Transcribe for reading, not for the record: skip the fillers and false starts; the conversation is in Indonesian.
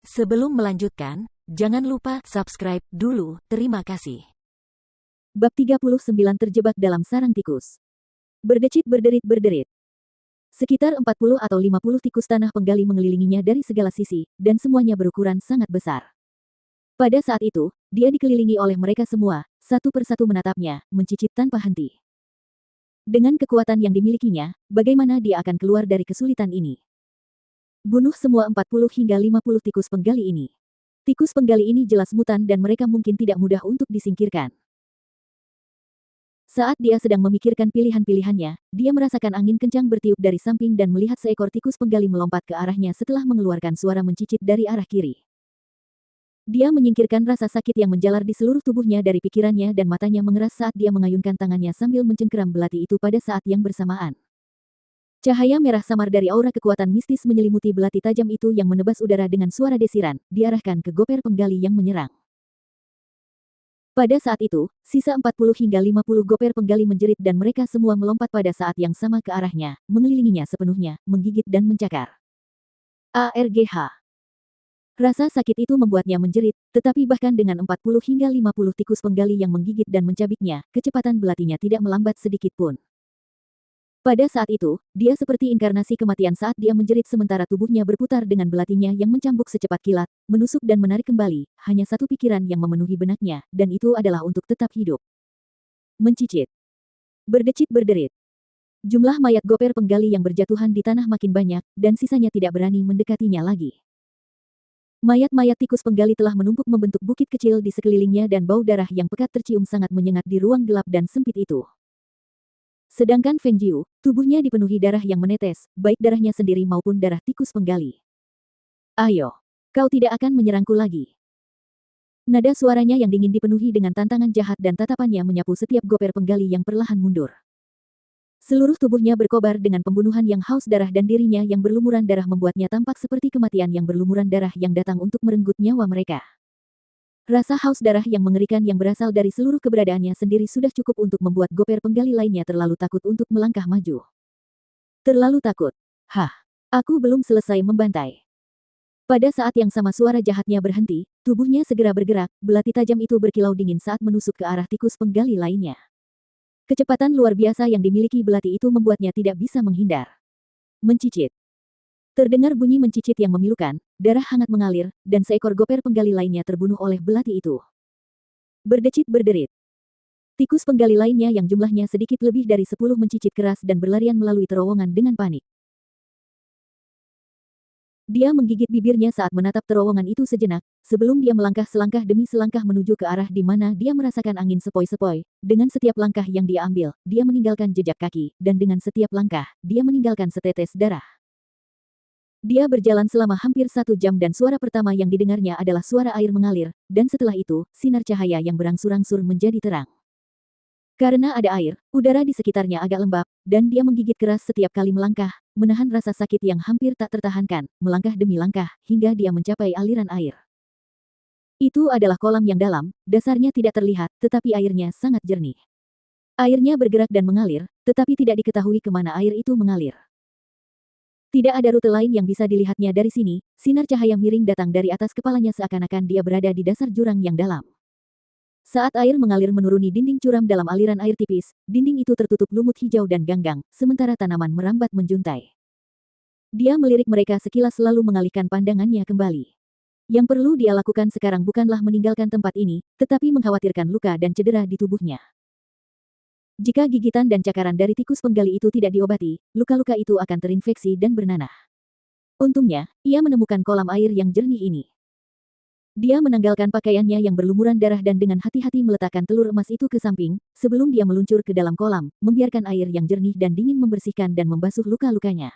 Sebelum melanjutkan, jangan lupa subscribe dulu, terima kasih. Bab 39 terjebak dalam sarang tikus. Berdecit berderit-berderit. Sekitar 40 atau 50 tikus tanah penggali mengelilinginya dari segala sisi, dan semuanya berukuran sangat besar. Pada saat itu, dia dikelilingi oleh mereka semua, satu persatu menatapnya, mencicit tanpa henti. Dengan kekuatan yang dimilikinya, bagaimana dia akan keluar dari kesulitan ini? Bunuh semua 40 hingga 50 tikus penggali ini. Tikus penggali ini jelas mutan dan mereka mungkin tidak mudah untuk disingkirkan. Saat dia sedang memikirkan pilihan-pilihannya, dia merasakan angin kencang bertiup dari samping dan melihat seekor tikus penggali melompat ke arahnya setelah mengeluarkan suara mencicit dari arah kiri. Dia menyingkirkan rasa sakit yang menjalar di seluruh tubuhnya dari pikirannya dan matanya mengeras saat dia mengayunkan tangannya sambil mencengkeram belati itu pada saat yang bersamaan. Cahaya merah samar dari aura kekuatan mistis menyelimuti belati tajam itu yang menebas udara dengan suara desiran, diarahkan ke goper penggali yang menyerang. Pada saat itu, sisa 40 hingga 50 goper penggali menjerit dan mereka semua melompat pada saat yang sama ke arahnya, mengelilinginya sepenuhnya, menggigit dan mencakar. ARGH. Rasa sakit itu membuatnya menjerit, tetapi bahkan dengan 40 hingga 50 tikus penggali yang menggigit dan mencabiknya, kecepatan belatinya tidak melambat sedikit pun. Pada saat itu, dia seperti inkarnasi kematian saat dia menjerit sementara tubuhnya berputar dengan belatinya yang mencambuk secepat kilat, menusuk dan menarik kembali, hanya satu pikiran yang memenuhi benaknya, dan itu adalah untuk tetap hidup. Mencicit. Berdecit berderit. Jumlah mayat goper penggali yang berjatuhan di tanah makin banyak, dan sisanya tidak berani mendekatinya lagi. Mayat-mayat tikus penggali telah menumpuk membentuk bukit kecil di sekelilingnya dan bau darah yang pekat tercium sangat menyengat di ruang gelap dan sempit itu. Sedangkan Feng Jiu, tubuhnya dipenuhi darah yang menetes, baik darahnya sendiri maupun darah tikus penggali. Ayo, kau tidak akan menyerangku lagi. Nada suaranya yang dingin dipenuhi dengan tantangan jahat dan tatapannya menyapu setiap goper penggali yang perlahan mundur. Seluruh tubuhnya berkobar dengan pembunuhan yang haus darah dan dirinya yang berlumuran darah membuatnya tampak seperti kematian yang berlumuran darah yang datang untuk merenggut nyawa mereka. Rasa haus darah yang mengerikan yang berasal dari seluruh keberadaannya sendiri sudah cukup untuk membuat goper penggali lainnya terlalu takut untuk melangkah maju. Terlalu takut. Hah, aku belum selesai membantai. Pada saat yang sama suara jahatnya berhenti, tubuhnya segera bergerak, belati tajam itu berkilau dingin saat menusuk ke arah tikus penggali lainnya. Kecepatan luar biasa yang dimiliki belati itu membuatnya tidak bisa menghindar. Mencicit. Terdengar bunyi mencicit yang memilukan, darah hangat mengalir, dan seekor goper penggali lainnya terbunuh oleh belati itu. Berdecit berderit. Tikus penggali lainnya yang jumlahnya sedikit lebih dari 10 mencicit keras dan berlarian melalui terowongan dengan panik. Dia menggigit bibirnya saat menatap terowongan itu sejenak, sebelum dia melangkah selangkah demi selangkah menuju ke arah di mana dia merasakan angin sepoi-sepoi. Dengan setiap langkah yang dia ambil, dia meninggalkan jejak kaki, dan dengan setiap langkah, dia meninggalkan setetes darah. Dia berjalan selama hampir 1 jam dan suara pertama yang didengarnya adalah suara air mengalir, dan setelah itu, sinar cahaya yang berangsur-angsur menjadi terang. Karena ada air, udara di sekitarnya agak lembab, dan dia menggigit keras setiap kali melangkah, menahan rasa sakit yang hampir tak tertahankan, melangkah demi langkah, hingga dia mencapai aliran air. Itu adalah kolam yang dalam, dasarnya tidak terlihat, tetapi airnya sangat jernih. Airnya bergerak dan mengalir, tetapi tidak diketahui kemana air itu mengalir. Tidak ada rute lain yang bisa dilihatnya dari sini, sinar cahaya miring datang dari atas kepalanya seakan-akan dia berada di dasar jurang yang dalam. Saat air mengalir menuruni dinding curam dalam aliran air tipis, dinding itu tertutup lumut hijau dan ganggang, sementara tanaman merambat menjuntai. Dia melirik mereka sekilas lalu mengalihkan pandangannya kembali. Yang perlu dia lakukan sekarang bukanlah meninggalkan tempat ini, tetapi mengkhawatirkan luka dan cedera di tubuhnya. Jika gigitan dan cakaran dari tikus penggali itu tidak diobati, luka-luka itu akan terinfeksi dan bernanah. Untungnya, ia menemukan kolam air yang jernih ini. Dia menanggalkan pakaiannya yang berlumuran darah dan dengan hati-hati meletakkan telur emas itu ke samping, sebelum dia meluncur ke dalam kolam, membiarkan air yang jernih dan dingin membersihkan dan membasuh luka-lukanya.